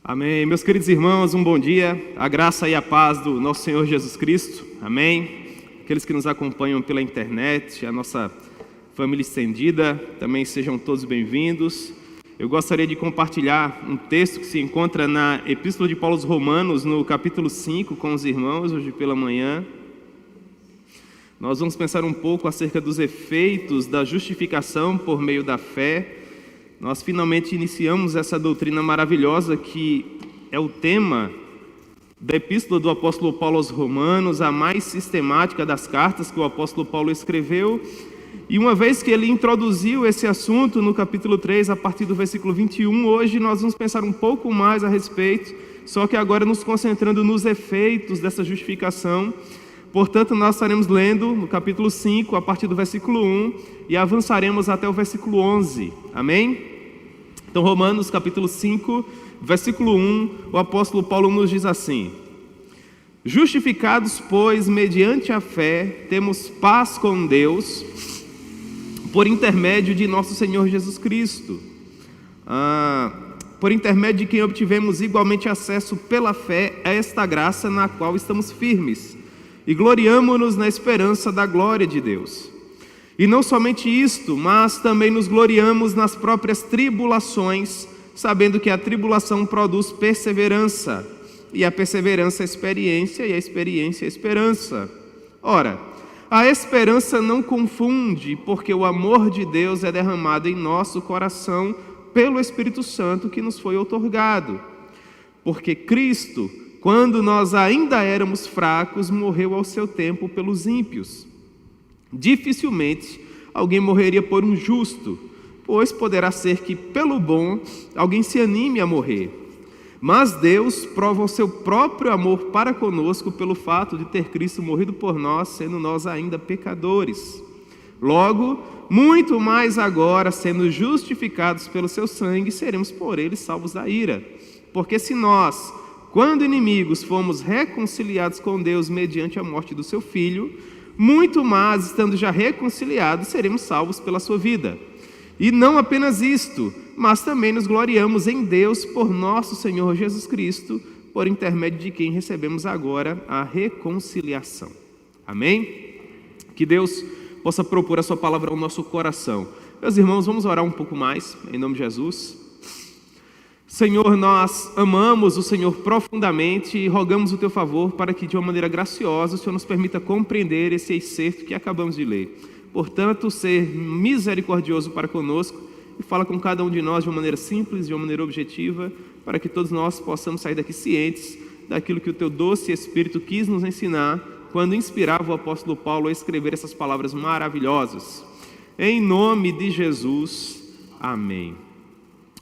Amém. Meus queridos irmãos, um bom dia. A graça e a paz do nosso Senhor Jesus Cristo. Amém. Aqueles que nos acompanham pela internet, a nossa família estendida, também sejam todos bem-vindos. Eu gostaria de compartilhar um texto que se encontra na Epístola de Paulo aos Romanos, no capítulo 5, com os irmãos, hoje pela manhã. Nós vamos pensar um pouco acerca dos efeitos da justificação por meio da fé. Nós finalmente iniciamos essa doutrina maravilhosa que é o tema da Epístola do apóstolo Paulo aos Romanos, a mais sistemática das cartas que o apóstolo Paulo escreveu. E uma vez que ele introduziu esse assunto no capítulo 3, a partir do versículo 21, hoje nós vamos pensar um pouco mais a respeito, só que agora nos concentrando nos efeitos dessa justificação. Portanto, nós estaremos lendo no capítulo 5, a partir do versículo 1, e avançaremos até o versículo 11. Amém? Então, Romanos, capítulo 5, versículo 1, o apóstolo Paulo nos diz assim: Justificados, pois, mediante a fé, temos paz com Deus, por intermédio de nosso Senhor Jesus Cristo, por intermédio de quem obtivemos igualmente acesso pela fé a esta graça na qual estamos firmes, e gloriamo-nos na esperança da glória de Deus. E não somente isto, mas também nos gloriamos nas próprias tribulações, sabendo que a tribulação produz perseverança, e a perseverança experiência, e a experiência esperança. Ora, a esperança não confunde, porque o amor de Deus é derramado em nosso coração pelo Espírito Santo que nos foi outorgado. Porque Cristo, quando nós ainda éramos fracos, morreu ao seu tempo pelos ímpios. Dificilmente alguém morreria por um justo, pois poderá ser que pelo bom alguém se anime a morrer. Mas Deus prova o seu próprio amor para conosco pelo fato de ter Cristo morrido por nós, sendo nós ainda pecadores. Logo, muito mais agora, sendo justificados pelo seu sangue, seremos por ele salvos da ira. Porque se nós, quando inimigos, fomos reconciliados com Deus mediante a morte do seu Filho, muito mais, estando já reconciliados, seremos salvos pela sua vida. E não apenas isto, mas também nos gloriamos em Deus por nosso Senhor Jesus Cristo, por intermédio de quem recebemos agora a reconciliação. Amém? Que Deus possa propor a sua palavra ao nosso coração. Meus irmãos, vamos orar um pouco mais, em nome de Jesus. Senhor, nós amamos o Senhor profundamente e rogamos o Teu favor para que, de uma maneira graciosa, o Senhor nos permita compreender esse excerto que acabamos de ler. Portanto, ser misericordioso para conosco e fala com cada um de nós de uma maneira simples, de uma maneira objetiva, para que todos nós possamos sair daqui cientes daquilo que o Teu doce Espírito quis nos ensinar quando inspirava o apóstolo Paulo a escrever essas palavras maravilhosas. Em nome de Jesus, amém.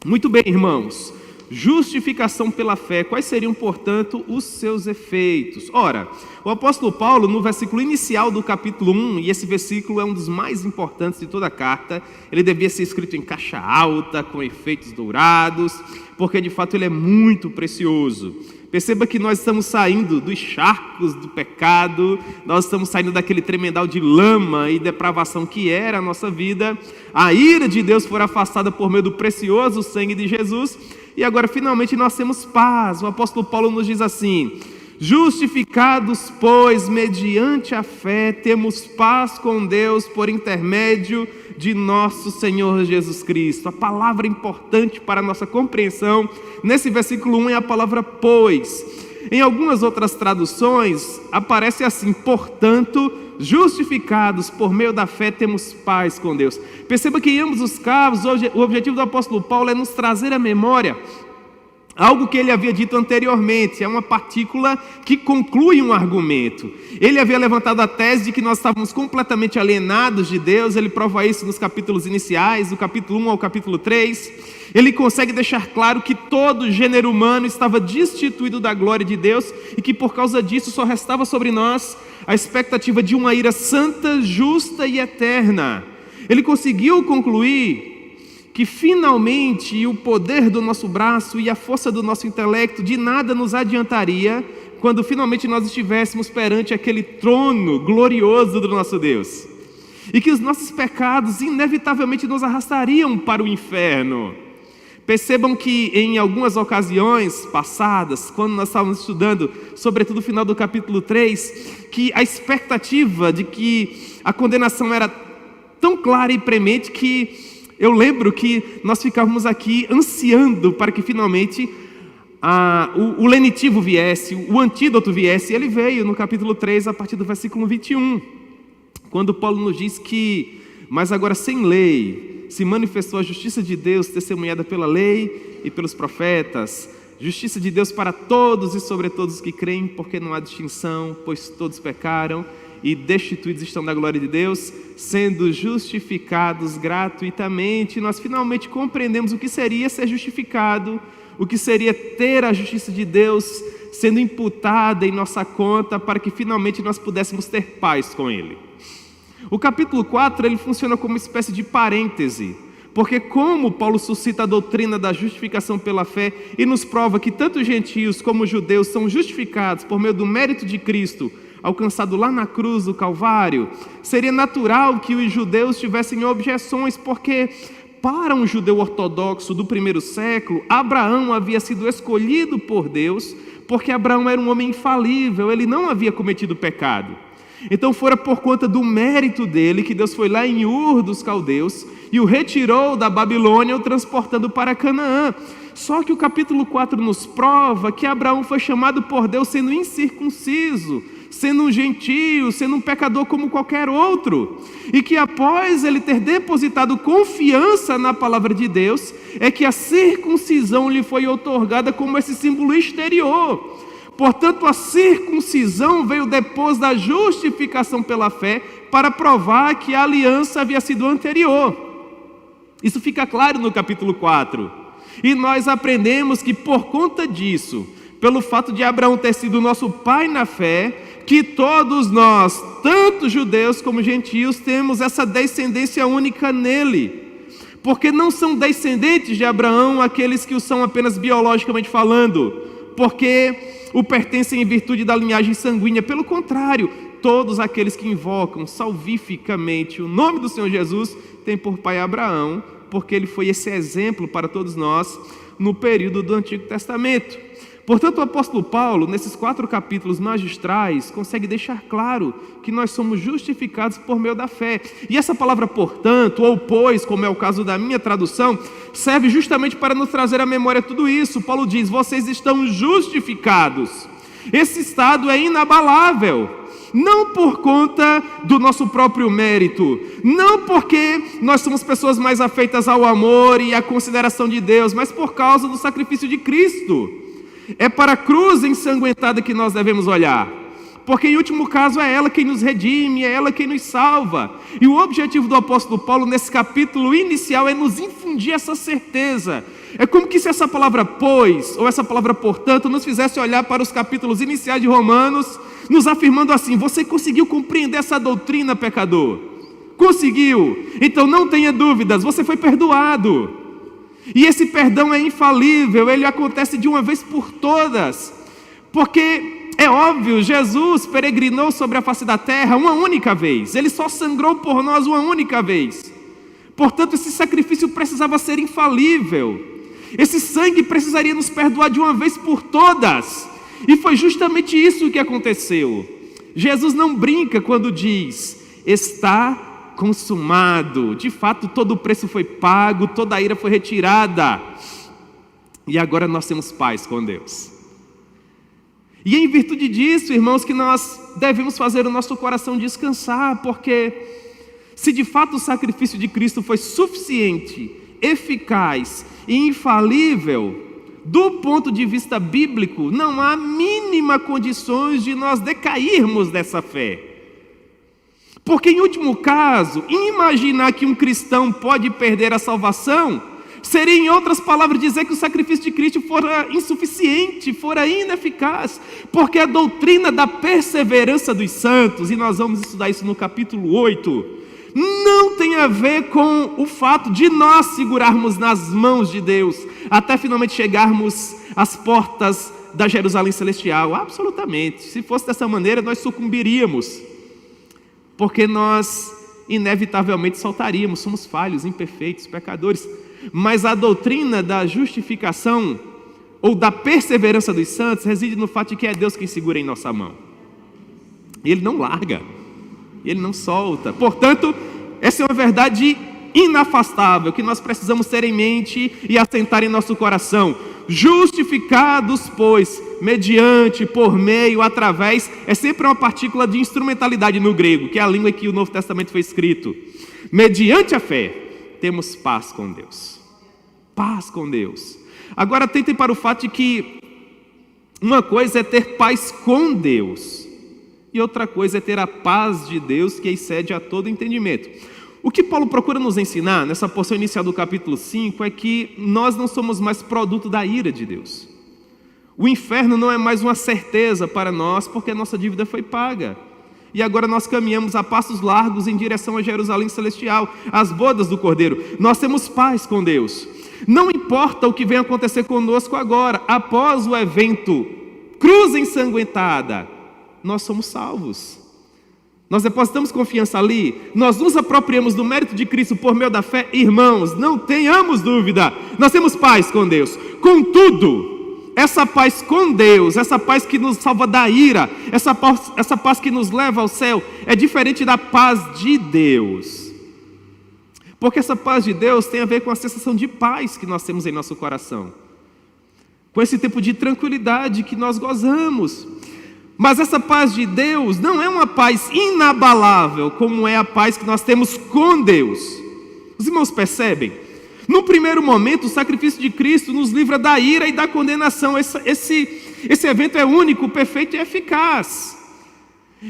Muito bem, irmãos, justificação pela fé, quais seriam, portanto, os seus efeitos? Ora, o apóstolo Paulo, no versículo inicial do capítulo 1, e esse versículo é um dos mais importantes de toda a carta, ele devia ser escrito em caixa alta, com efeitos dourados, porque de fato ele é muito precioso. Perceba que nós estamos saindo dos charcos do pecado, nós estamos saindo daquele tremendal de lama e depravação que era a nossa vida. A ira de Deus foi afastada por meio do precioso sangue de Jesus, e agora finalmente nós temos paz. O apóstolo Paulo nos diz assim: justificados, pois, mediante a fé, temos paz com Deus por intermédio de nosso Senhor Jesus Cristo. A palavra importante para a nossa compreensão nesse versículo 1 é a palavra pois. Em algumas outras traduções aparece assim: portanto, justificados por meio da fé, temos paz com Deus. Perceba que em ambos os casos o objetivo do apóstolo Paulo é nos trazer à memória algo que ele havia dito anteriormente. É uma partícula que conclui um argumento. Ele havia levantado a tese de que nós estávamos completamente alienados de Deus. Ele prova isso nos capítulos iniciais, do capítulo 1 ao capítulo 3. Ele consegue deixar claro que todo o gênero humano estava destituído da glória de Deus e que por causa disso só restava sobre nós a expectativa de uma ira santa, justa e eterna. Ele conseguiu concluir que finalmente o poder do nosso braço e a força do nosso intelecto de nada nos adiantaria quando finalmente nós estivéssemos perante aquele trono glorioso do nosso Deus. E que os nossos pecados inevitavelmente nos arrastariam para o inferno. Percebam que em algumas ocasiões passadas, quando nós estávamos estudando, sobretudo no final do capítulo 3, que a expectativa de que a condenação era tão clara e premente que eu lembro que nós ficávamos aqui ansiando para que finalmente o lenitivo viesse, o antídoto viesse. E ele veio no capítulo 3, a partir do versículo 21, quando Paulo nos diz que, mas agora sem lei, se manifestou a justiça de Deus, testemunhada pela lei e pelos profetas, justiça de Deus para todos e sobre todos os que creem, porque não há distinção, pois todos pecaram e destituídos estão da glória de Deus, sendo justificados gratuitamente. Nós finalmente compreendemos o que seria ser justificado, o que seria ter a justiça de Deus sendo imputada em nossa conta, para que finalmente nós pudéssemos ter paz com Ele. O capítulo 4, ele funciona como uma espécie de parêntese, porque como Paulo suscita a doutrina da justificação pela fé e nos prova que tanto os gentios como os judeus são justificados por meio do mérito de Cristo, alcançado lá na cruz do Calvário, seria natural que os judeus tivessem objeções, porque para um judeu ortodoxo do primeiro século, Abraão havia sido escolhido por Deus, porque Abraão era um homem infalível, ele não havia cometido pecado. Então fora por conta do mérito dele que Deus foi lá em Ur dos Caldeus e o retirou da Babilônia, o transportando para Canaã. Só que o capítulo 4 nos prova que Abraão foi chamado por Deus sendo incircunciso, sendo um gentio, sendo um pecador como qualquer outro, e que após ele ter depositado confiança na palavra de Deus, é que a circuncisão lhe foi outorgada como esse símbolo exterior. Portanto, a circuncisão veio depois da justificação pela fé, para provar que a aliança havia sido anterior. Isso fica claro no capítulo 4. E nós aprendemos que por conta disso, pelo fato de Abraão ter sido nosso pai na fé, que todos nós, tanto judeus como gentios, temos essa descendência única nele. Porque não são descendentes de Abraão aqueles que o são apenas biologicamente falando, porque o pertencem em virtude da linhagem sanguínea. Pelo contrário, todos aqueles que invocam salvificamente o nome do Senhor Jesus têm por pai Abraão, porque ele foi esse exemplo para todos nós no período do Antigo Testamento. Portanto, o apóstolo Paulo, nesses 4 capítulos magistrais, consegue deixar claro que nós somos justificados por meio da fé. E essa palavra portanto, ou pois, como é o caso da minha tradução, serve justamente para nos trazer à memória tudo isso. Paulo diz, vocês estão justificados. Esse estado é inabalável, não por conta do nosso próprio mérito, não porque nós somos pessoas mais afeitas ao amor e à consideração de Deus, mas por causa do sacrifício de Cristo. É para a cruz ensanguentada que nós devemos olhar, porque em último caso é ela quem nos redime, é ela quem nos salva. E o objetivo do apóstolo Paulo nesse capítulo inicial é nos infundir essa certeza. É como que se essa palavra pois, ou essa palavra portanto, nos fizesse olhar para os capítulos iniciais de Romanos, nos afirmando assim, você conseguiu compreender essa doutrina, pecador? Conseguiu? Então não tenha dúvidas, você foi perdoado. E esse perdão é infalível, ele acontece de uma vez por todas, porque é óbvio, Jesus peregrinou sobre a face da terra uma única vez, ele só sangrou por nós uma única vez. Portanto, esse sacrifício precisava ser infalível, esse sangue precisaria nos perdoar de uma vez por todas, e foi justamente isso que aconteceu. Jesus não brinca quando diz, está consumado. De fato, todo o preço foi pago, toda a ira foi retirada, e agora nós temos paz com Deus. E em virtude disso, irmãos, que nós devemos fazer o nosso coração descansar, porque se de fato o sacrifício de Cristo foi suficiente, eficaz e infalível, do ponto de vista bíblico, não há mínima condições de nós decairmos dessa fé. Porque em último caso, imaginar que um cristão pode perder a salvação, seria em outras palavras dizer que o sacrifício de Cristo fora insuficiente, fora ineficaz, porque a doutrina da perseverança dos santos, e nós vamos estudar isso no capítulo 8, não tem a ver com o fato de nós segurarmos nas mãos de Deus, até finalmente chegarmos às portas da Jerusalém Celestial. Absolutamente, se fosse dessa maneira nós sucumbiríamos, porque nós inevitavelmente saltaríamos, somos falhos, imperfeitos, pecadores. mas a doutrina da justificação ou da perseverança dos santos reside no fato de que é Deus quem segura em nossa mão. Ele não larga, Ele não solta. Portanto, essa é uma verdade inafastável que nós precisamos ter em mente e assentar em nosso coração. Justificados, pois, mediante, por meio, através, é sempre uma partícula de instrumentalidade no grego, que é a língua em que o Novo Testamento foi escrito. Mediante a fé, temos paz com Deus. Paz com Deus. Agora atentem para o fato de que uma coisa é ter paz com Deus e outra coisa é ter a paz de Deus que excede a todo entendimento. O que Paulo procura nos ensinar nessa porção inicial do capítulo 5 é que nós não somos mais produto da ira de Deus. O inferno não é mais uma certeza para nós porque a nossa dívida foi paga. E agora nós caminhamos a passos largos em direção a Jerusalém Celestial, às bodas do Cordeiro. Nós temos paz com Deus. Não importa o que venha acontecer conosco agora, após o evento cruz ensanguentada, nós somos salvos. Nós depositamos confiança ali, nós nos apropriamos do mérito de Cristo por meio da fé. Irmãos, não tenhamos dúvida, nós temos paz com Deus. Contudo, essa paz com Deus, essa paz que nos salva da ira, essa paz que nos leva ao céu, é diferente da paz de Deus. Porque essa paz de Deus tem a ver com a sensação de paz que nós temos em nosso coração, com esse tempo de tranquilidade que nós gozamos. Mas essa paz de Deus não é uma paz inabalável, como é a paz que nós temos com Deus. Os irmãos percebem? No primeiro momento, o sacrifício de Cristo nos livra da ira e da condenação. Esse evento é único, perfeito e eficaz.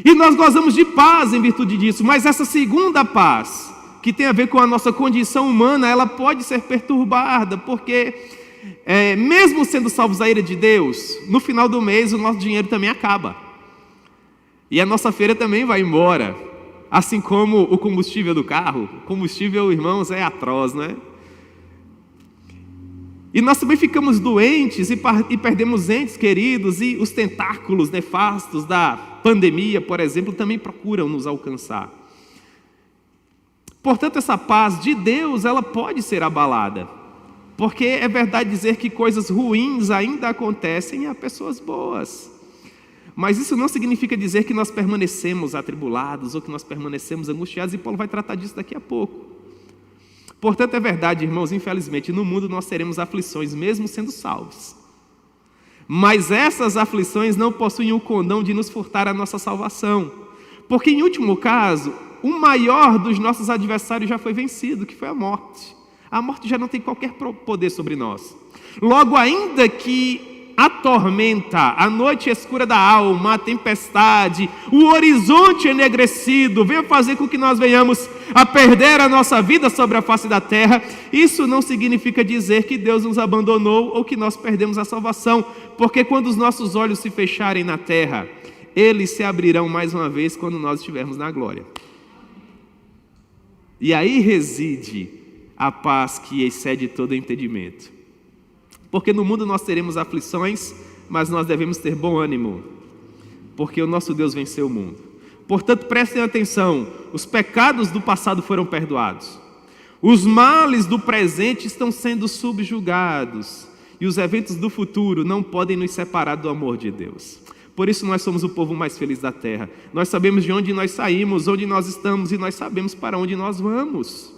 E nós gozamos de paz em virtude disso. Mas essa segunda paz, que tem a ver com a nossa condição humana, ela pode ser perturbada, porque mesmo sendo salvos da ira de Deus, no final do mês o nosso dinheiro também acaba. E a nossa feira também vai embora. Assim como o combustível do carro. O combustível, irmãos, é atroz, não é? E nós também ficamos doentes e perdemos entes queridos, e os tentáculos nefastos da pandemia, por exemplo, também procuram nos alcançar. Portanto, essa paz de Deus, ela pode ser abalada, porque é verdade dizer que coisas ruins ainda acontecem a pessoas boas. Mas isso não significa dizer que nós permanecemos atribulados ou que nós permanecemos angustiados, e Paulo vai tratar disso daqui a pouco. Portanto, é verdade, irmãos, infelizmente, no mundo nós teremos aflições, mesmo sendo salvos. Mas essas aflições não possuem o condão de nos furtar a nossa salvação. Porque, em último caso, o maior dos nossos adversários já foi vencido, que foi a morte. A morte já não tem qualquer poder sobre nós. Logo, ainda que a tormenta, a noite escura da alma, a tempestade, o horizonte enegrecido venha fazer com que nós venhamos a perder a nossa vida sobre a face da terra, isso não significa dizer que Deus nos abandonou ou que nós perdemos a salvação, porque quando os nossos olhos se fecharem na terra, eles se abrirão mais uma vez quando nós estivermos na glória. E aí reside a paz que excede todo entendimento. Porque no mundo nós teremos aflições, mas nós devemos ter bom ânimo, porque o nosso Deus venceu o mundo. Portanto, prestem atenção, os pecados do passado foram perdoados, os males do presente estão sendo subjugados, e os eventos do futuro não podem nos separar do amor de Deus. Por isso nós somos o povo mais feliz da terra. Nós sabemos de onde nós saímos, onde nós estamos, e nós sabemos para onde nós vamos.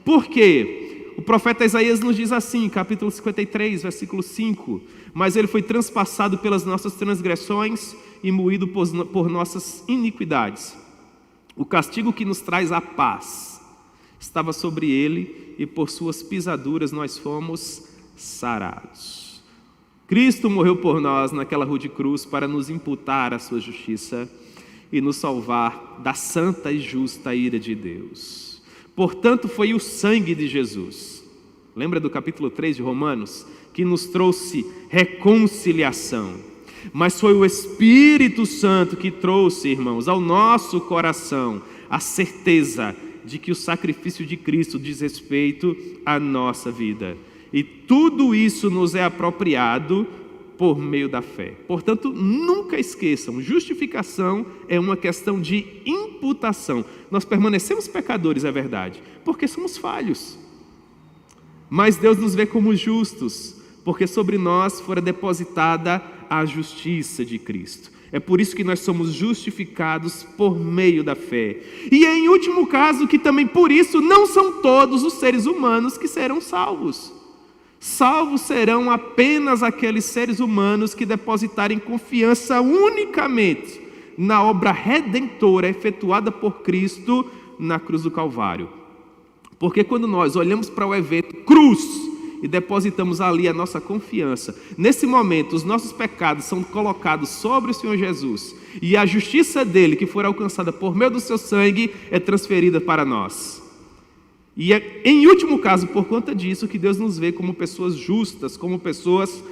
Por quê? O profeta Isaías nos diz assim, capítulo 53, versículo 5: mas ele foi transpassado pelas nossas transgressões e moído por nossas iniquidades. O castigo que nos traz a paz estava sobre ele, e por suas pisaduras nós fomos sarados. Cristo morreu por nós naquela rude cruz para nos imputar a sua justiça e nos salvar da santa e justa ira de Deus. Portanto, foi o sangue de Jesus, lembra do capítulo 3 de Romanos, que nos trouxe reconciliação. Mas foi o Espírito Santo que trouxe, irmãos, ao nosso coração a certeza de que o sacrifício de Cristo diz respeito à nossa vida. E tudo isso nos é apropriado por meio da fé. Portanto, nunca esqueçam, justificação é uma questão de imputação. Nós permanecemos pecadores, é verdade, porque somos falhos. Mas Deus nos vê como justos, porque sobre nós fora depositada a justiça de Cristo. É por isso que nós somos justificados por meio da fé. E em último caso, que também por isso não são todos os seres humanos que serão salvos. Salvos serão apenas aqueles seres humanos que depositarem confiança unicamente na obra redentora efetuada por Cristo na cruz do Calvário. Porque quando nós olhamos para o evento cruz e depositamos ali a nossa confiança, nesse momento os nossos pecados são colocados sobre o Senhor Jesus, e a justiça dele, que for alcançada por meio do seu sangue, é transferida para nós. E é em último caso por conta disso que Deus nos vê como pessoas justas, como pessoas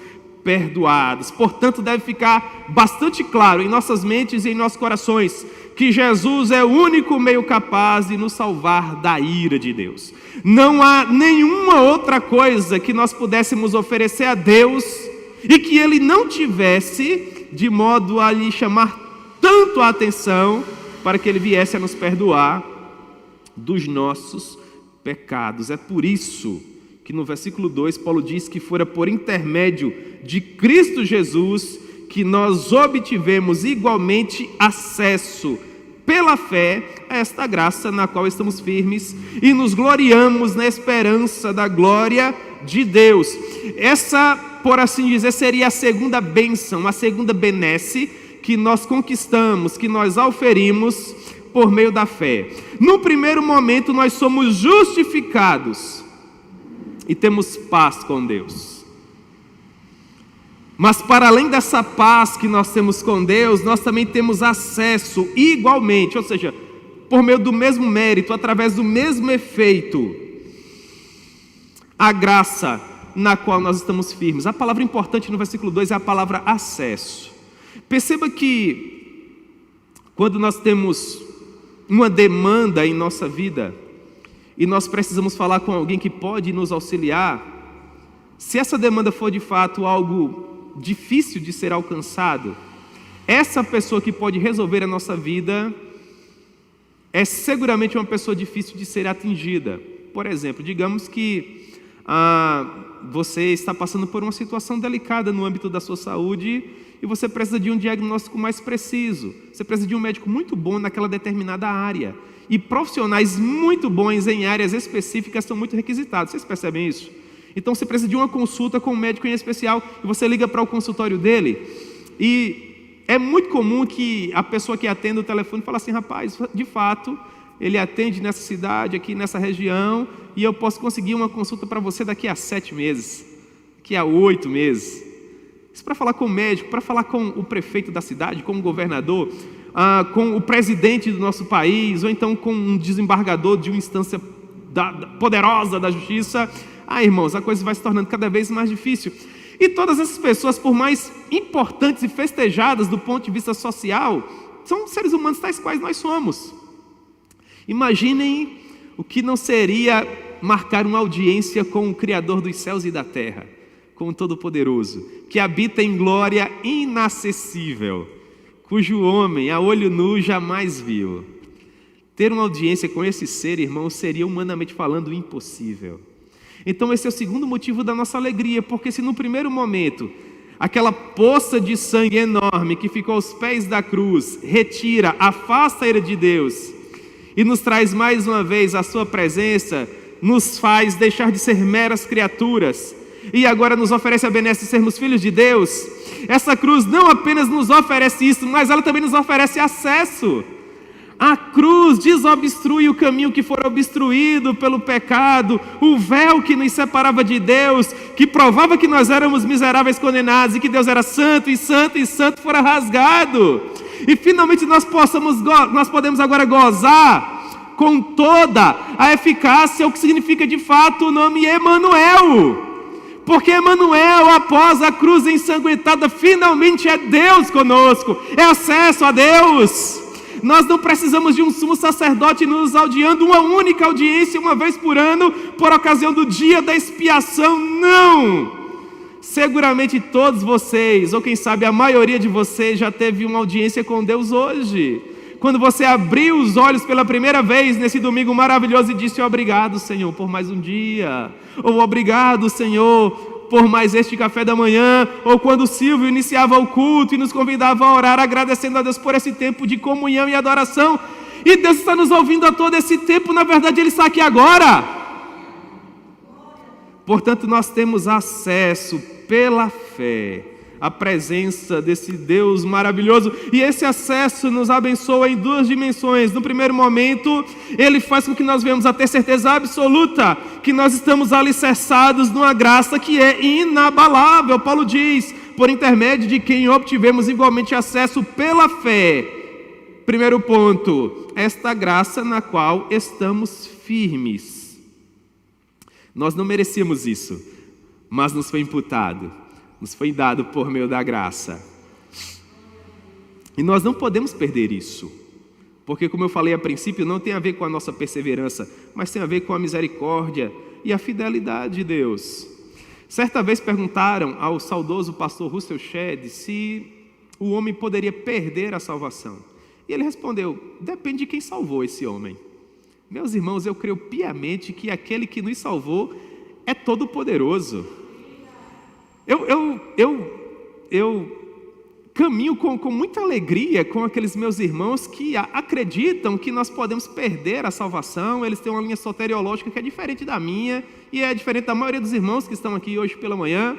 perdoadas. Portanto, deve ficar bastante claro em nossas mentes e em nossos corações que Jesus é o único meio capaz de nos salvar da ira de Deus. Não há nenhuma outra coisa que nós pudéssemos oferecer a Deus e que Ele não tivesse, de modo a lhe chamar tanto a atenção para que Ele viesse a nos perdoar dos nossos pecados. É por isso que no versículo 2 Paulo diz que fora por intermédio de Cristo Jesus que nós obtivemos igualmente acesso pela fé a esta graça na qual estamos firmes e nos gloriamos na esperança da glória de Deus. Essa, por assim dizer, seria a segunda bênção, a segunda benesse que nós conquistamos, que nós auferimos por meio da fé. No primeiro momento nós somos justificados e temos paz com Deus. Mas para além dessa paz que nós temos com Deus, nós também temos acesso igualmente, ou seja, por meio do mesmo mérito, através do mesmo efeito, a graça na qual nós estamos firmes. A palavra importante no versículo 2 é a palavra acesso. Perceba que quando nós temos uma demanda em nossa vida e nós precisamos falar com alguém que pode nos auxiliar, se essa demanda for de fato algo difícil de ser alcançado, essa pessoa que pode resolver a nossa vida é seguramente uma pessoa difícil de ser atingida. Por exemplo, digamos que você está passando por uma situação delicada no âmbito da sua saúde e você precisa de um diagnóstico mais preciso, você precisa de um médico muito bom naquela determinada área, e profissionais muito bons em áreas específicas são muito requisitados. Vocês percebem isso? Então você precisa de uma consulta com um médico em especial e você liga para o consultório dele e é muito comum que a pessoa que atende o telefone fala assim: rapaz, de fato, ele atende nessa cidade, aqui nessa região, e eu posso conseguir uma consulta para você daqui a 7 meses, daqui a 8 meses. Isso para falar com o médico, para falar com o prefeito da cidade, com o governador, com o presidente do nosso país, ou então com um desembargador de uma instância poderosa da justiça. Irmãos, a coisa vai se tornando cada vez mais difícil. E todas essas pessoas, por mais importantes e festejadas do ponto de vista social, são seres humanos tais quais nós somos. Imaginem o que não seria marcar uma audiência com o Criador dos céus e da terra, com o Todo-Poderoso, que habita em glória inacessível, cujo homem a olho nu jamais viu. Ter uma audiência com esse ser, irmão, seria humanamente falando impossível. Então esse é o segundo motivo da nossa alegria, porque se no primeiro momento aquela poça de sangue enorme que ficou aos pés da cruz retira, afasta a ira de Deus e nos traz mais uma vez a sua presença, nos faz deixar de ser meras criaturas e agora nos oferece a benesse de sermos filhos de Deus, essa cruz não apenas nos oferece isso, mas ela também nos oferece acesso. A cruz desobstrui o caminho que for obstruído pelo pecado, o véu que nos separava de Deus, que provava que nós éramos miseráveis condenados e que Deus era santo e santo e santo, fora rasgado. E finalmente nós podemos agora gozar com toda a eficácia, o que significa de fato o nome Emanuel. Porque Emanuel, após a cruz ensanguentada, finalmente é Deus conosco, é acesso a Deus. Nós não precisamos de um sumo sacerdote nos audiando uma única audiência uma vez por ano, por ocasião do dia da expiação, não! Seguramente todos vocês, ou quem sabe a maioria de vocês, já teve uma audiência com Deus hoje, Quando você abriu os olhos pela primeira vez nesse domingo maravilhoso e disse: obrigado, Senhor, por mais um dia. Ou obrigado, Senhor, por mais este café da manhã. Ou quando o Silvio iniciava o culto e nos convidava a orar, agradecendo a Deus por esse tempo de comunhão e adoração. E Deus está nos ouvindo a todo esse tempo, na verdade Ele está aqui agora. Portanto, nós temos acesso pela fé à presença desse Deus maravilhoso, e esse acesso nos abençoa em duas dimensões. No primeiro momento, Ele faz com que nós venhamos a ter certeza absoluta que nós estamos alicerçados numa graça que é inabalável. Paulo diz: por intermédio de quem obtivemos igualmente acesso pela fé. Primeiro ponto, esta graça na qual estamos firmes. Nós não merecíamos isso, mas nos foi imputado, nos foi dado por meio da graça. E nós não podemos perder isso, porque, como eu falei a princípio, não tem a ver com a nossa perseverança, mas tem a ver com a misericórdia e a fidelidade de Deus. Certa vez perguntaram ao saudoso pastor Russell Shedd se o homem poderia perder a salvação. E ele respondeu: depende de quem salvou esse homem. Meus irmãos, eu creio piamente que aquele que nos salvou é todo poderoso. Eu caminho com muita alegria com aqueles meus irmãos que acreditam que nós podemos perder a salvação. Eles têm uma linha soteriológica que é diferente da minha e é diferente da maioria dos irmãos que estão aqui hoje pela manhã.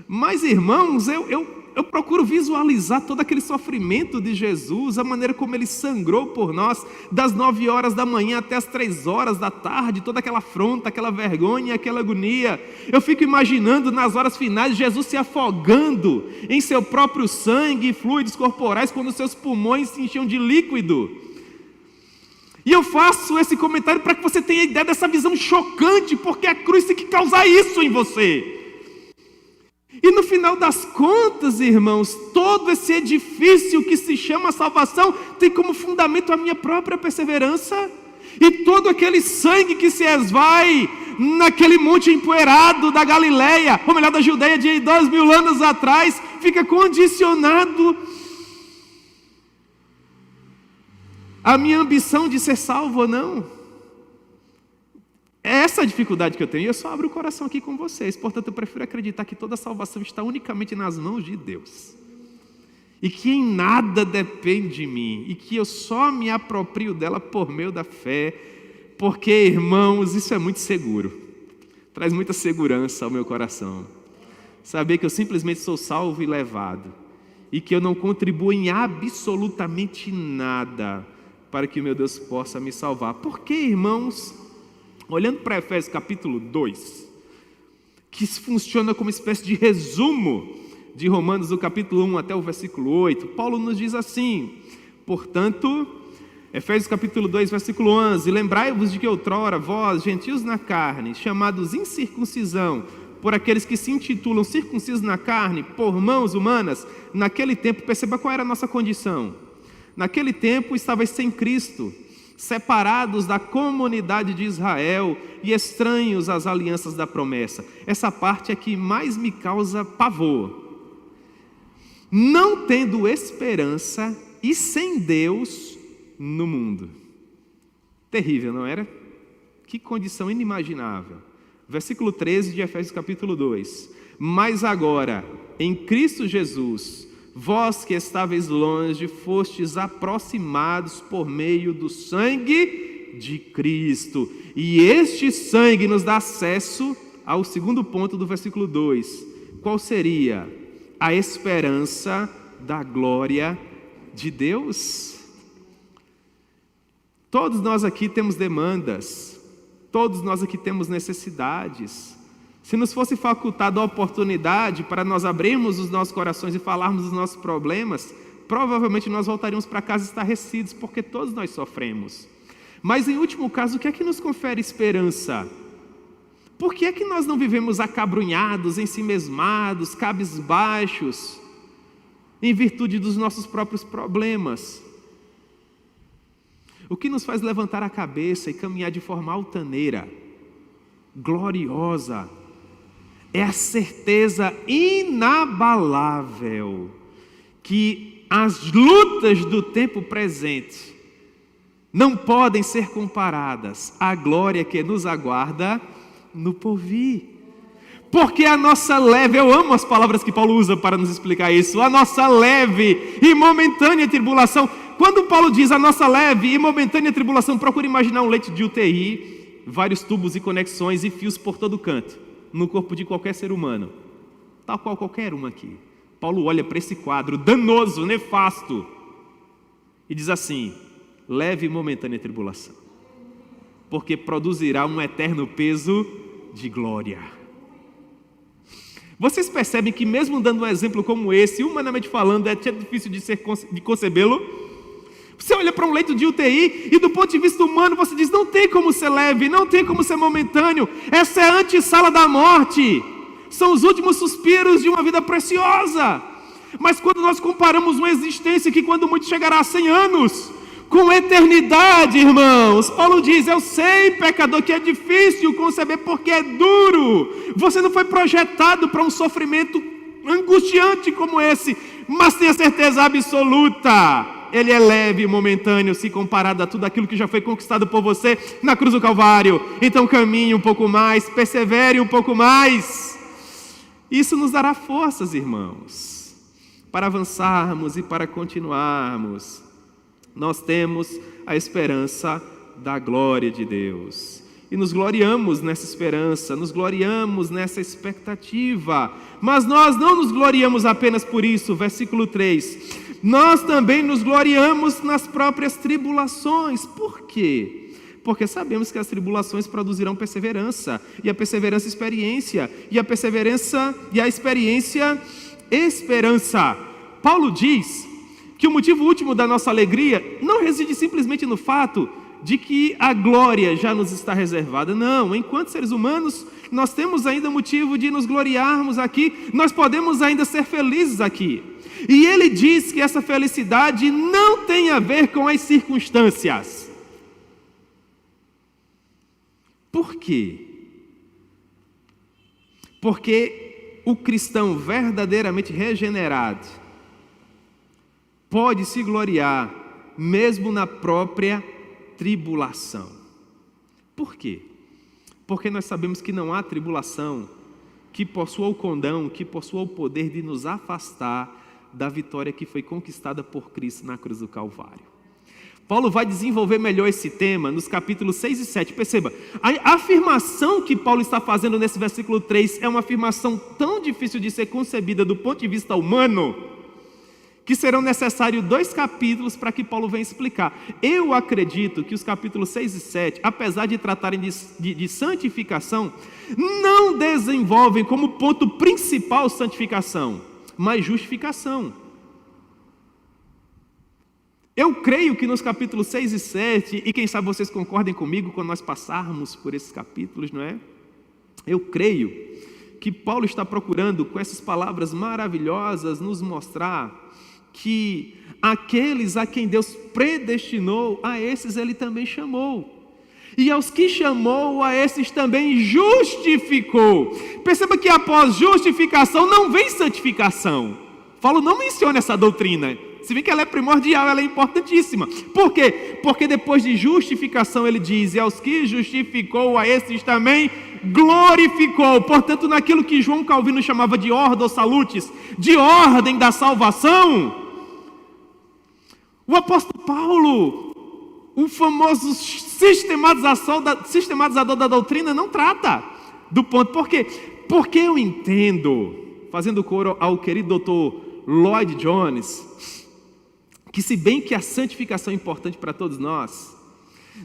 Mas, irmãos, eu procuro visualizar todo aquele sofrimento de Jesus, a maneira como Ele sangrou por nós, das 9 horas da manhã até as 3 horas da tarde, toda aquela afronta, aquela vergonha, aquela agonia. Eu fico imaginando nas horas finais Jesus se afogando em seu próprio sangue e fluidos corporais, quando seus pulmões se enchiam de líquido. E eu faço esse comentário para que você tenha ideia dessa visão chocante, porque a cruz tem que causar isso em você. E no final das contas, irmãos, todo esse edifício que se chama salvação tem como fundamento a minha própria perseverança. E todo aquele sangue que se esvai naquele monte empoeirado da Galileia, ou melhor, da Judeia, de 2000 anos atrás, fica condicionado à minha ambição de ser salvo ou não. É essa a dificuldade que eu tenho, e eu só abro o coração aqui com vocês. Portanto, eu prefiro acreditar que toda a salvação está unicamente nas mãos de Deus, e que em nada depende de mim, e que eu só me aproprio dela por meio da fé, porque, irmãos, isso é muito seguro, traz muita segurança ao meu coração, saber que eu simplesmente sou salvo e levado, e que eu não contribuo em absolutamente nada para que o meu Deus possa me salvar. Porque, irmãos, olhando para Efésios capítulo 2, que funciona como uma espécie de resumo de Romanos, do capítulo 1 até o versículo 8, Paulo nos diz assim: portanto, Efésios capítulo 2, versículo 11, lembrai-vos de que outrora vós, gentios na carne, chamados incircuncisão, por aqueles que se intitulam circuncisos na carne, por mãos humanas, naquele tempo, perceba qual era a nossa condição. Naquele tempo estavais sem Cristo, separados da comunidade de Israel e estranhos às alianças da promessa. Essa parte é que mais me causa pavor. Não tendo esperança e sem Deus no mundo. Terrível, não era? Que condição inimaginável. Versículo 13 de Efésios capítulo 2. Mas agora, em Cristo Jesus, vós que estáveis longe, fostes aproximados por meio do sangue de Cristo. E este sangue nos dá acesso ao segundo ponto do versículo 2. Qual seria? A esperança da glória de Deus. Todos nós aqui temos demandas, todos nós aqui temos necessidades. Se nos fosse facultada a oportunidade para nós abrirmos os nossos corações e falarmos dos nossos problemas, provavelmente nós voltaríamos para casa estarrecidos, porque todos nós sofremos. Mas em último caso, o que é que nos confere esperança? Por que é que nós não vivemos acabrunhados, ensimesmados, cabisbaixos, em virtude dos nossos próprios problemas? O que nos faz levantar a cabeça e caminhar de forma altaneira, gloriosa, é a certeza inabalável que as lutas do tempo presente não podem ser comparadas à glória que nos aguarda no porvir. Porque a nossa leve, eu amo as palavras que Paulo usa para nos explicar isso, a nossa leve e momentânea tribulação. Quando Paulo diz a nossa leve e momentânea tribulação, procure imaginar um leito de UTI, vários tubos e conexões e fios por todo canto, no corpo de qualquer ser humano, tal qual qualquer um aqui. Paulo olha para esse quadro danoso, nefasto, e diz assim: leve e momentânea tribulação, porque produzirá um eterno peso de glória. Vocês percebem que mesmo dando um exemplo como esse, humanamente falando, é difícil de concebê-lo? Você olha para um leito de UTI e do ponto de vista humano você diz, não tem como ser leve, não tem como ser momentâneo, essa é a antessala da morte, são os últimos suspiros de uma vida preciosa. Mas quando nós comparamos uma existência que quando muito chegará a 100 anos, com eternidade, irmãos, Paulo diz, eu sei, pecador, que é difícil conceber porque é duro, você não foi projetado para um sofrimento angustiante como esse, mas tenha certeza absoluta, ele é leve e momentâneo se comparado a tudo aquilo que já foi conquistado por você na cruz do Calvário. Então caminhe um pouco mais, persevere um pouco mais, isso nos dará forças, irmãos, para avançarmos e para continuarmos. Nós temos a esperança da glória de Deus. E nos gloriamos nessa esperança, nos gloriamos nessa expectativa. Mas nós não nos gloriamos apenas por isso, versículo 3. Nós também nos gloriamos nas próprias tribulações. Por quê? Porque sabemos que as tribulações produzirão perseverança, e a perseverança experiência, e a perseverança e a experiência esperança. Paulo diz que o motivo último da nossa alegria não reside simplesmente no fato de que a glória já nos está reservada. Não, enquanto seres humanos, nós temos ainda motivo de nos gloriarmos aqui, nós podemos ainda ser felizes aqui. E ele diz que essa felicidade não tem a ver com as circunstâncias. Por quê? Porque o cristão verdadeiramente regenerado pode se gloriar mesmo na própria tribulação. Por quê? Porque nós sabemos que não há tribulação que possua o condão, que possua o poder de nos afastar da vitória que foi conquistada por Cristo na cruz do Calvário. Paulo vai desenvolver melhor esse tema nos capítulos 6 e 7. Perceba, a afirmação que Paulo está fazendo nesse versículo 3 é uma afirmação tão difícil de ser concebida do ponto de vista humano, que serão necessários 2 capítulos para que Paulo venha explicar. Eu acredito que os capítulos 6 e 7, apesar de tratarem de santificação, não desenvolvem como ponto principal santificação, mas justificação. Eu creio que nos capítulos 6 e 7, e quem sabe vocês concordem comigo quando nós passarmos por esses capítulos, não é? Eu creio que Paulo está procurando, com essas palavras maravilhosas, nos mostrar que aqueles a quem Deus predestinou, a esses Ele também chamou. E aos que chamou, a esses também justificou. Perceba que após justificação não vem santificação. Paulo não menciona essa doutrina. Se bem que ela é primordial, ela é importantíssima. Por quê? Porque depois de justificação ele diz, e aos que justificou, a esses também glorificou. Portanto, naquilo que João Calvino chamava de ordo salutis, de ordem da salvação, o apóstolo Paulo, o famoso sistematizador da doutrina, não trata do ponto. Por quê? Porque eu entendo, fazendo coro ao querido doutor Lloyd Jones, que se bem que a santificação é importante para todos nós,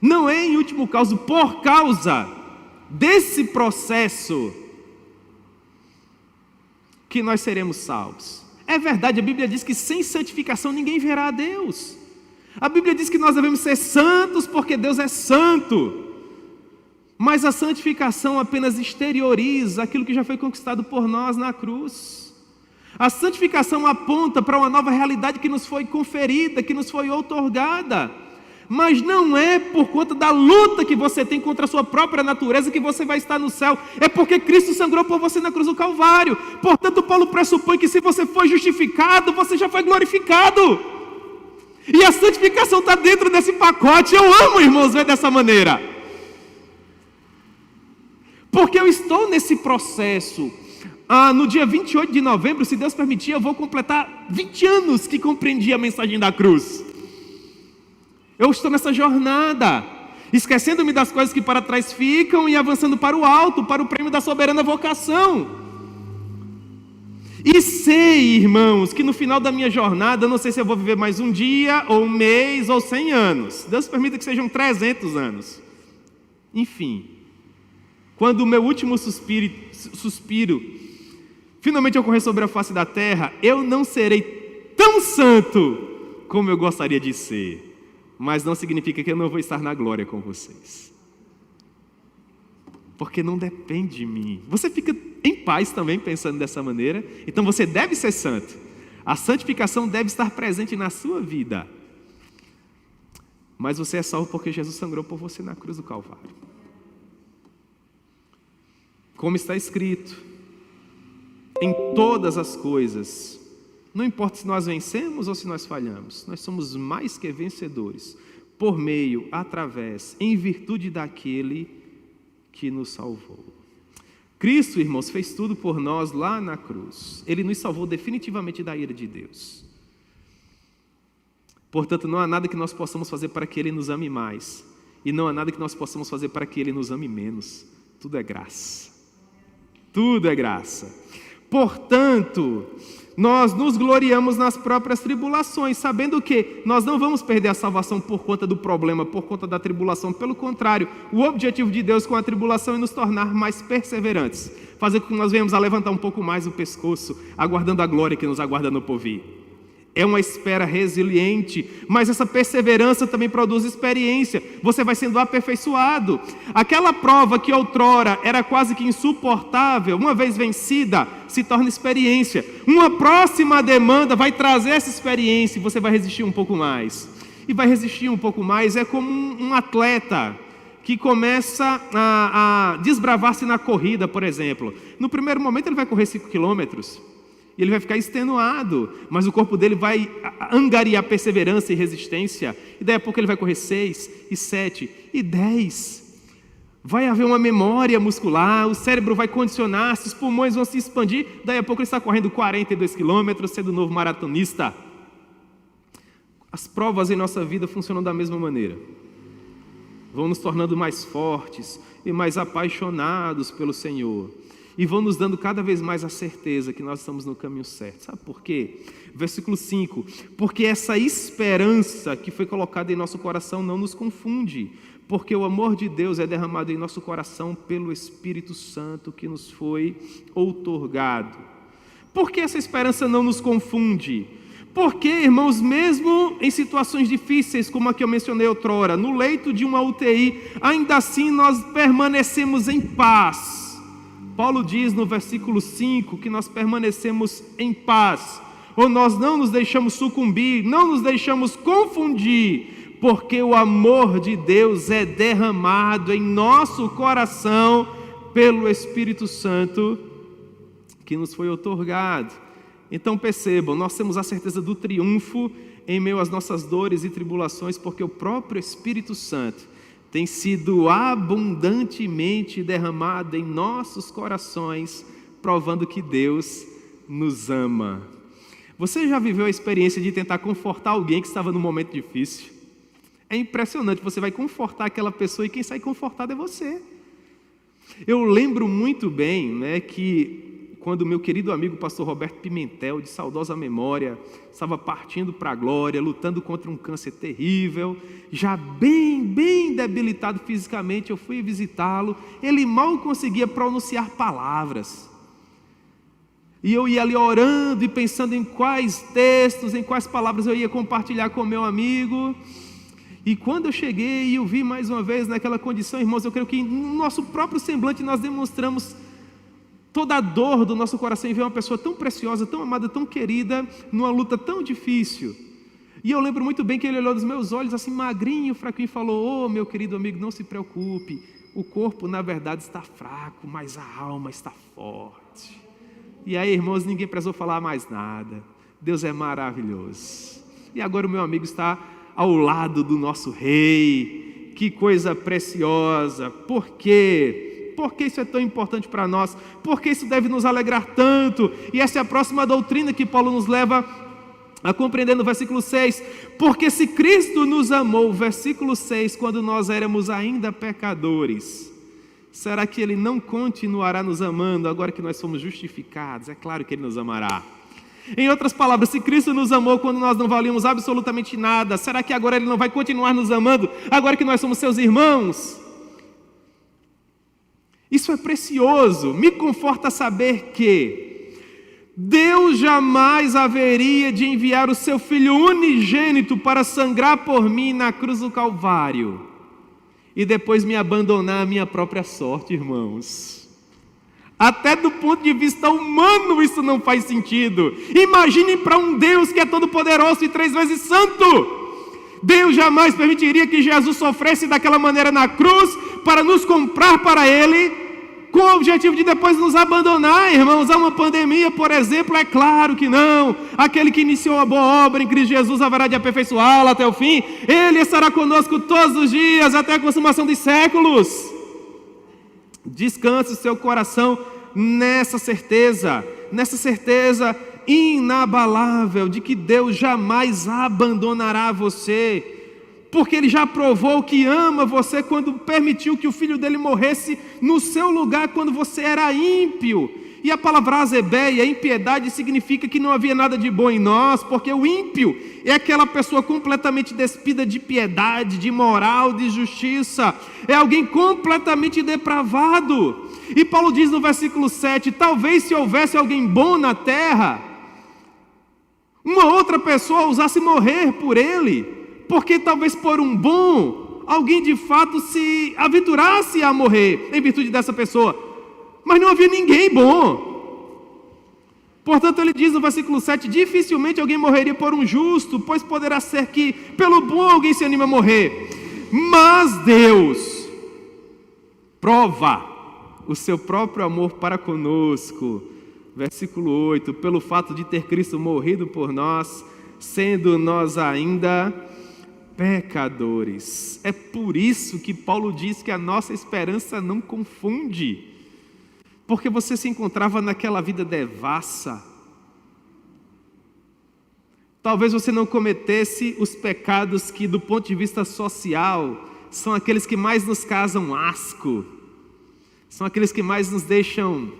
não é em último caso por causa desse processo que nós seremos salvos. É verdade, a Bíblia diz que sem santificação ninguém verá a Deus. A Bíblia diz que nós devemos ser santos porque Deus é santo. Mas a santificação apenas exterioriza aquilo que já foi conquistado por nós na cruz. A santificação aponta para uma nova realidade que nos foi conferida, que nos foi outorgada. Mas não é por conta da luta que você tem contra a sua própria natureza que você vai estar no céu. É porque Cristo sangrou por você na cruz do Calvário. Portanto, Paulo pressupõe que se você foi justificado, você já foi glorificado. E a santificação está dentro desse pacote. Eu amo, irmãos, ver dessa maneira. Porque eu estou nesse processo. No dia 28 de novembro, se Deus permitir, eu vou completar 20 anos que compreendi a mensagem da cruz. Eu estou nessa jornada, esquecendo-me das coisas que para trás ficam e avançando para o alto, para o prêmio da soberana vocação. E sei, irmãos, que no final da minha jornada, eu não sei se eu vou viver mais um dia, ou um mês, ou 100 anos. Deus permita que sejam 300 anos. Enfim, quando o meu último suspiro finalmente ocorrer sobre a face da terra, eu não serei tão santo como eu gostaria de ser. Mas não significa que eu não vou estar na glória com vocês. Porque não depende de mim. Você fica em paz também pensando dessa maneira. Então você deve ser santo. A santificação deve estar presente na sua vida. Mas você é salvo porque Jesus sangrou por você na cruz do Calvário. Como está escrito, em todas as coisas, não importa se nós vencemos ou se nós falhamos, nós somos mais que vencedores, por meio, através, em virtude daquele que nos salvou. Cristo, irmãos, fez tudo por nós lá na cruz. Ele nos salvou definitivamente da ira de Deus. Portanto, não há nada que nós possamos fazer para que Ele nos ame mais, e não há nada que nós possamos fazer para que Ele nos ame menos. Tudo é graça. Tudo é graça. Portanto, nós nos gloriamos nas próprias tribulações, sabendo que nós não vamos perder a salvação por conta do problema, por conta da tribulação. Pelo contrário, o objetivo de Deus com a tribulação é nos tornar mais perseverantes, fazer com que nós venhamos a levantar um pouco mais o pescoço, aguardando a glória que nos aguarda no porvir. É uma espera resiliente, mas essa perseverança também produz experiência. Você vai sendo aperfeiçoado. Aquela prova que outrora era quase que insuportável, uma vez vencida, se torna experiência. Uma próxima demanda vai trazer essa experiência e você vai resistir um pouco mais. E vai resistir um pouco mais. É como um atleta que começa a desbravar-se na corrida, por exemplo. No primeiro momento ele vai correr 5 quilômetros. E ele vai ficar extenuado, mas o corpo dele vai angariar perseverança e resistência, e daí a pouco ele vai correr 6, e 7, e 10. Vai haver uma memória muscular, o cérebro vai condicionar-se, os pulmões vão se expandir, daí a pouco ele está correndo 42 quilômetros, sendo o novo maratonista. As provas em nossa vida funcionam da mesma maneira. Vão nos tornando mais fortes e mais apaixonados pelo Senhor. E vão nos dando cada vez mais a certeza que nós estamos no caminho certo. Sabe por quê? Versículo 5. Porque essa esperança que foi colocada em nosso coração não nos confunde. Porque o amor de Deus é derramado em nosso coração pelo Espírito Santo que nos foi outorgado. Por que essa esperança não nos confunde? Porque, irmãos, mesmo em situações difíceis, como a que eu mencionei outrora, no leito de uma UTI, ainda assim nós permanecemos em paz. Paulo diz no versículo 5 que nós permanecemos em paz, ou nós não nos deixamos sucumbir, não nos deixamos confundir, porque o amor de Deus é derramado em nosso coração pelo Espírito Santo que nos foi outorgado. Então percebam, nós temos a certeza do triunfo em meio às nossas dores e tribulações, porque o próprio Espírito Santo tem sido abundantemente derramado em nossos corações, provando que Deus nos ama. Você já viveu a experiência de tentar confortar alguém que estava num momento difícil? É impressionante, você vai confortar aquela pessoa e quem sai confortado é você. Eu lembro muito bem, que quando meu querido amigo pastor Roberto Pimentel, de saudosa memória, estava partindo para a glória, lutando contra um câncer terrível, já bem debilitado fisicamente, eu fui visitá-lo, ele mal conseguia pronunciar palavras. E eu ia ali orando e pensando em quais textos, em quais palavras eu ia compartilhar com meu amigo. E quando eu cheguei e o vi mais uma vez naquela condição, irmãos, eu creio que no nosso próprio semblante nós demonstramos toda a dor do nosso coração em ver uma pessoa tão preciosa, tão amada, tão querida, numa luta tão difícil. E eu lembro muito bem que ele olhou nos meus olhos, assim, magrinho, fraquinho, e falou: meu querido amigo, não se preocupe, o corpo na verdade está fraco, mas a alma está forte. E aí, irmãos, ninguém precisou falar mais nada. Deus é maravilhoso. E agora o meu amigo está ao lado do nosso rei. Que coisa preciosa. Por quê? Por que isso é tão importante para nós? Por que isso deve nos alegrar tanto? E essa é a próxima doutrina que Paulo nos leva a compreender no versículo 6. Porque se Cristo nos amou, versículo 6, quando nós éramos ainda pecadores, será que Ele não continuará nos amando agora que nós somos justificados? É claro que Ele nos amará. Em outras palavras, se Cristo nos amou quando nós não valíamos absolutamente nada, será que agora Ele não vai continuar nos amando agora que nós somos seus irmãos? Isso é precioso. Me conforta saber que Deus jamais haveria de enviar o seu Filho unigênito para sangrar por mim na cruz do Calvário e depois me abandonar à minha própria sorte, irmãos. Até do ponto de vista humano isso não faz sentido. Imaginem para um Deus que é todo poderoso e 3 vezes santo. Deus jamais permitiria que Jesus sofresse daquela maneira na cruz para nos comprar para Ele, com o objetivo de depois nos abandonar, irmãos. Há uma pandemia, por exemplo, é claro que não. Aquele que iniciou a boa obra em Cristo Jesus haverá de aperfeiçoá-la até o fim. Ele estará conosco todos os dias até a consumação dos séculos. Descanse o seu coração nessa certeza inabalável de que Deus jamais abandonará você, porque Ele já provou que ama você quando permitiu que o Filho dele morresse no seu lugar quando você era ímpio. E a palavra azebeia, impiedade, significa que não havia nada de bom em nós, porque o ímpio é aquela pessoa completamente despida de piedade, de moral, de justiça, é alguém completamente depravado. E Paulo diz no versículo 7, talvez se houvesse alguém bom na terra, uma outra pessoa ousasse morrer por ele, porque talvez por um bom, alguém de fato se aventurasse a morrer em virtude dessa pessoa. Mas não havia ninguém bom. Portanto, ele diz no versículo 7, dificilmente alguém morreria por um justo, pois poderá ser que pelo bom alguém se anime a morrer. Mas Deus prova o seu próprio amor para conosco. Versículo 8, pelo fato de ter Cristo morrido por nós, sendo nós ainda pecadores. É por isso que Paulo diz que a nossa esperança não confunde. Porque você se encontrava naquela vida devassa. Talvez você não cometesse os pecados que, do ponto de vista social, são aqueles que mais nos causam asco, são aqueles que mais nos deixam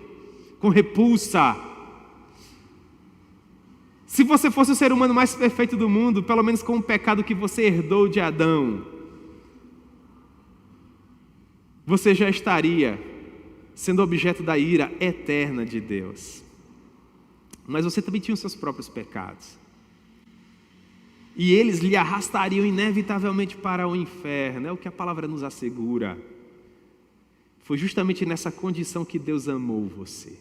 com repulsa. Se você fosse o ser humano mais perfeito do mundo, pelo menos com o pecado que você herdou de Adão, você já estaria sendo objeto da ira eterna de Deus. Mas você também tinha os seus próprios pecados. E eles lhe arrastariam inevitavelmente para o inferno. É o que a palavra nos assegura. Foi justamente nessa condição que Deus amou você.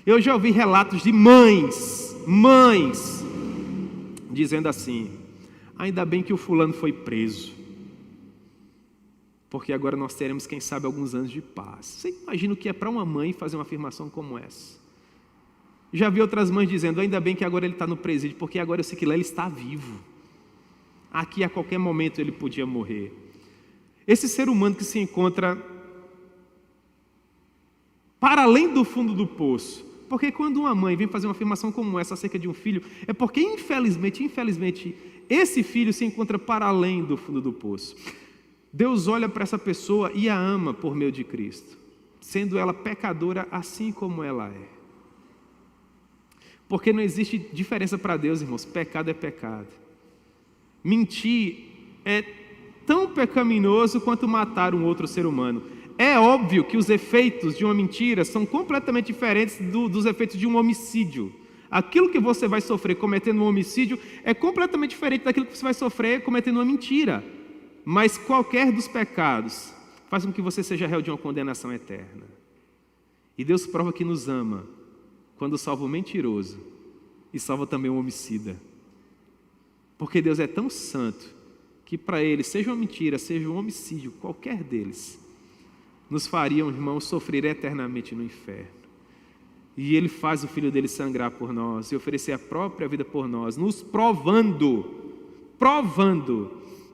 Eu já ouvi relatos de mães, dizendo assim, ainda bem que o fulano foi preso, porque agora nós teremos, quem sabe, alguns anos de paz. Você imagina o que é para uma mãe fazer uma afirmação como essa? Já vi outras mães dizendo, ainda bem que agora ele está no presídio, porque agora eu sei que lá ele está vivo. Aqui a qualquer momento ele podia morrer. Esse ser humano que se encontra para além do fundo do poço, porque quando uma mãe vem fazer uma afirmação como essa acerca de um filho, é porque infelizmente, esse filho se encontra para além do fundo do poço. Deus olha para essa pessoa e a ama por meio de Cristo, sendo ela pecadora assim como ela é. Porque não existe diferença para Deus, irmãos, pecado é pecado. Mentir é tão pecaminoso quanto matar um outro ser humano. É óbvio que os efeitos de uma mentira são completamente diferentes dos efeitos de um homicídio. Aquilo que você vai sofrer cometendo um homicídio é completamente diferente daquilo que você vai sofrer cometendo uma mentira. Mas qualquer dos pecados faz com que você seja réu de uma condenação eterna. E Deus prova que nos ama quando salva o mentiroso e salva também o homicida. Porque Deus é tão santo que para Ele, seja uma mentira, seja um homicídio, qualquer deles, nos fariam, irmãos, sofrer eternamente no inferno. E Ele faz o Filho dele sangrar por nós e oferecer a própria vida por nós, nos provando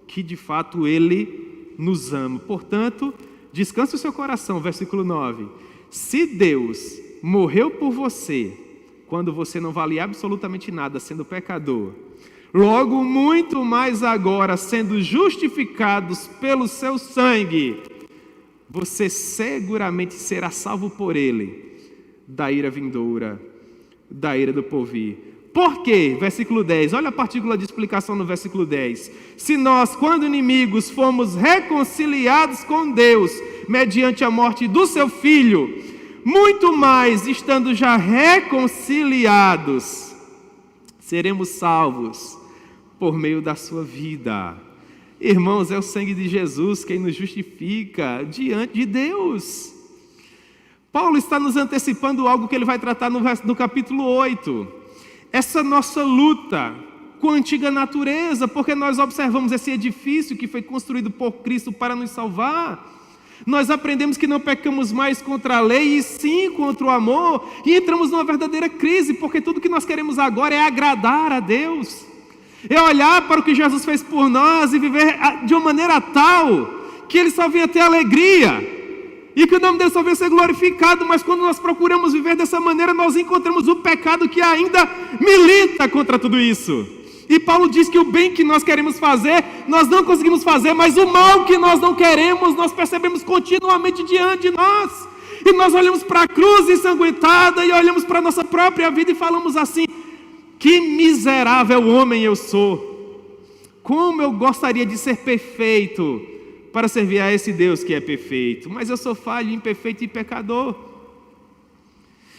que de fato Ele nos ama. Portanto, descanse o seu coração, versículo 9. Se Deus morreu por você, quando você não valia absolutamente nada, sendo pecador, logo muito mais agora, sendo justificados pelo seu sangue, você seguramente será salvo por Ele, da ira vindoura, da ira do porvir. Por quê? Versículo 10, olha a partícula de explicação no versículo 10. Se nós, quando inimigos, fomos reconciliados com Deus, mediante a morte do seu Filho, muito mais, estando já reconciliados, seremos salvos por meio da sua vida. Irmãos, é o sangue de Jesus quem nos justifica diante de Deus. Paulo está nos antecipando algo que ele vai tratar no capítulo 8. Essa nossa luta com a antiga natureza, porque nós observamos esse edifício que foi construído por Cristo para nos salvar. Nós aprendemos que não pecamos mais contra a lei, e sim contra o amor, e entramos numa verdadeira crise, porque tudo que nós queremos agora é agradar a Deus, é olhar para o que Jesus fez por nós e viver de uma maneira tal que Ele só venha ter alegria e que o nome dele só venha ser glorificado. Mas quando nós procuramos viver dessa maneira, nós encontramos o pecado que ainda milita contra tudo isso. E Paulo diz que o bem que nós queremos fazer, nós não conseguimos fazer, mas o mal que nós não queremos, nós percebemos continuamente diante de nós. E nós olhamos para a cruz ensanguentada e olhamos para a nossa própria vida e falamos assim: que miserável homem eu sou! Como eu gostaria de ser perfeito para servir a esse Deus que é perfeito, mas eu sou falho, imperfeito e pecador.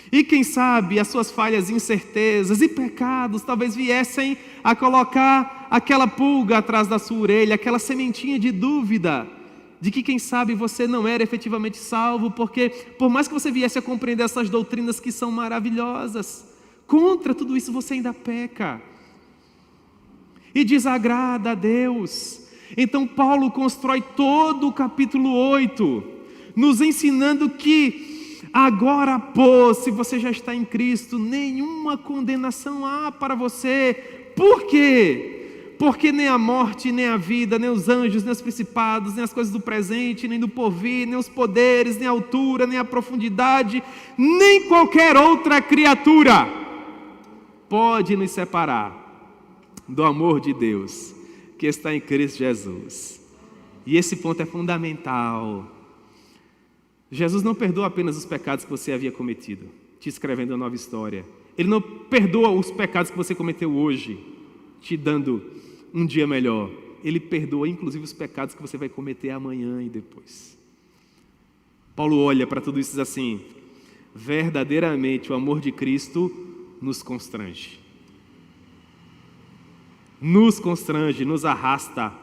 E quem sabe as suas falhas, incertezas e pecados talvez viessem a colocar aquela pulga atrás da sua orelha, aquela sementinha de dúvida, de que quem sabe você não era efetivamente salvo, porque por mais que você viesse a compreender essas doutrinas que são maravilhosas, contra tudo isso você ainda peca e desagrada a Deus. Então Paulo constrói todo o capítulo 8, nos ensinando que agora, pois, se você já está em Cristo, nenhuma condenação há para você. Por quê? Porque nem a morte, nem a vida, nem os anjos, nem os principados, nem as coisas do presente, nem do porvir, nem os poderes, nem a altura, nem a profundidade, nem qualquer outra criatura pode nos separar do amor de Deus que está em Cristo Jesus. E esse ponto é fundamental. Jesus não perdoa apenas os pecados que você havia cometido, te escrevendo uma nova história. Ele não perdoa os pecados que você cometeu hoje, te dando um dia melhor. Ele perdoa inclusive os pecados que você vai cometer amanhã e depois. Paulo olha para tudo isso e diz assim: verdadeiramente o amor de Cristo nos constrange. Nos constrange, nos arrasta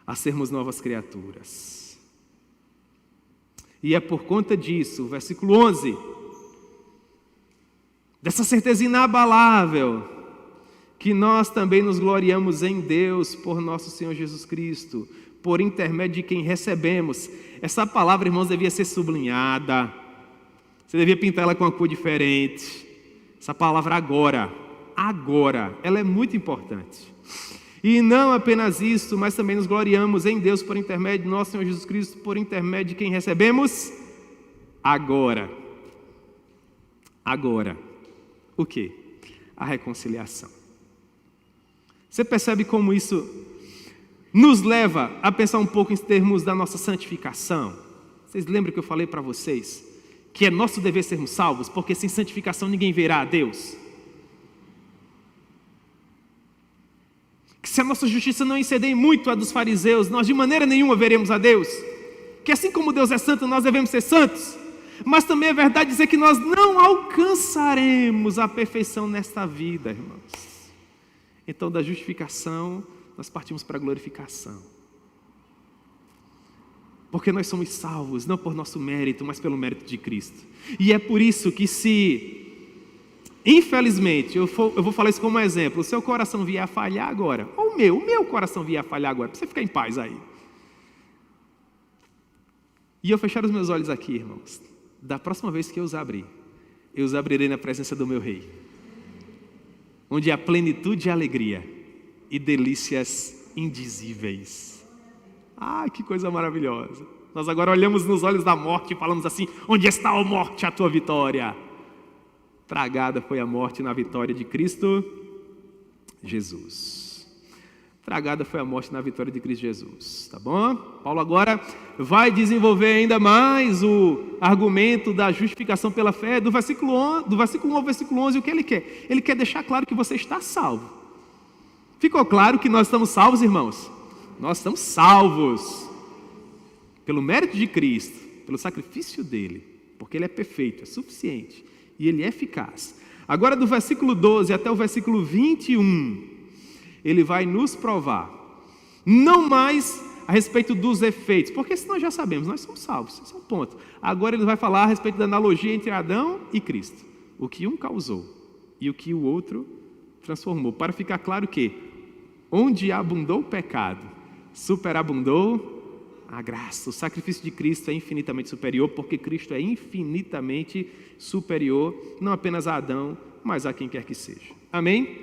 a sermos novas criaturas. E é por conta disso, versículo 11, dessa certeza inabalável, que nós também nos gloriamos em Deus por nosso Senhor Jesus Cristo, por intermédio de quem recebemos. Essa palavra, irmãos, devia ser sublinhada, você devia pintar ela com uma cor diferente. Essa palavra agora, ela é muito importante. E não apenas isso, mas também nos gloriamos em Deus por intermédio de nosso Senhor Jesus Cristo, por intermédio de quem recebemos agora. O quê? A reconciliação. Você percebe como isso nos leva a pensar um pouco em termos da nossa santificação? Vocês lembram que eu falei para vocês que é nosso dever sermos salvos, porque sem santificação ninguém verá a Deus? Que se a nossa justiça não exceder muito a dos fariseus, nós de maneira nenhuma veremos a Deus. Que assim como Deus é santo, nós devemos ser santos. Mas também é verdade dizer que nós não alcançaremos a perfeição nesta vida, irmãos. Então, da justificação, nós partimos para a glorificação. Porque nós somos salvos, não por nosso mérito, mas pelo mérito de Cristo. E é por isso que se Infelizmente, eu vou falar isso como exemplo, o seu coração vier a falhar agora, ou o meu coração vier a falhar agora, para você ficar em paz aí. E eu fechar os meus olhos aqui, irmãos, da próxima vez que eu os abrirei na presença do meu Rei, onde há plenitude e alegria e delícias indizíveis. Ah, que coisa maravilhosa! Nós agora olhamos nos olhos da morte e falamos assim: onde está, ó morte, a tua vitória? Tragada foi a morte na vitória de Cristo Jesus. Tragada foi a morte na vitória de Cristo Jesus, tá bom? Paulo agora vai desenvolver ainda mais o argumento da justificação pela fé, do versículo 1 ao versículo 11, o que ele quer? Ele quer deixar claro que você está salvo. Ficou claro que nós estamos salvos, irmãos? Nós estamos salvos pelo mérito de Cristo, pelo sacrifício dele, porque ele é perfeito, é suficiente e ele é eficaz. Agora do versículo 12 até o versículo 21, ele vai nos provar, não mais a respeito dos efeitos, porque senão já sabemos, nós somos salvos, esse é um ponto. Agora ele vai falar a respeito da analogia entre Adão e Cristo, o que um causou e o que o outro transformou, para ficar claro que onde abundou o pecado, superabundou a graça. O sacrifício de Cristo é infinitamente superior, porque Cristo é infinitamente superior, não apenas a Adão, mas a quem quer que seja. Amém?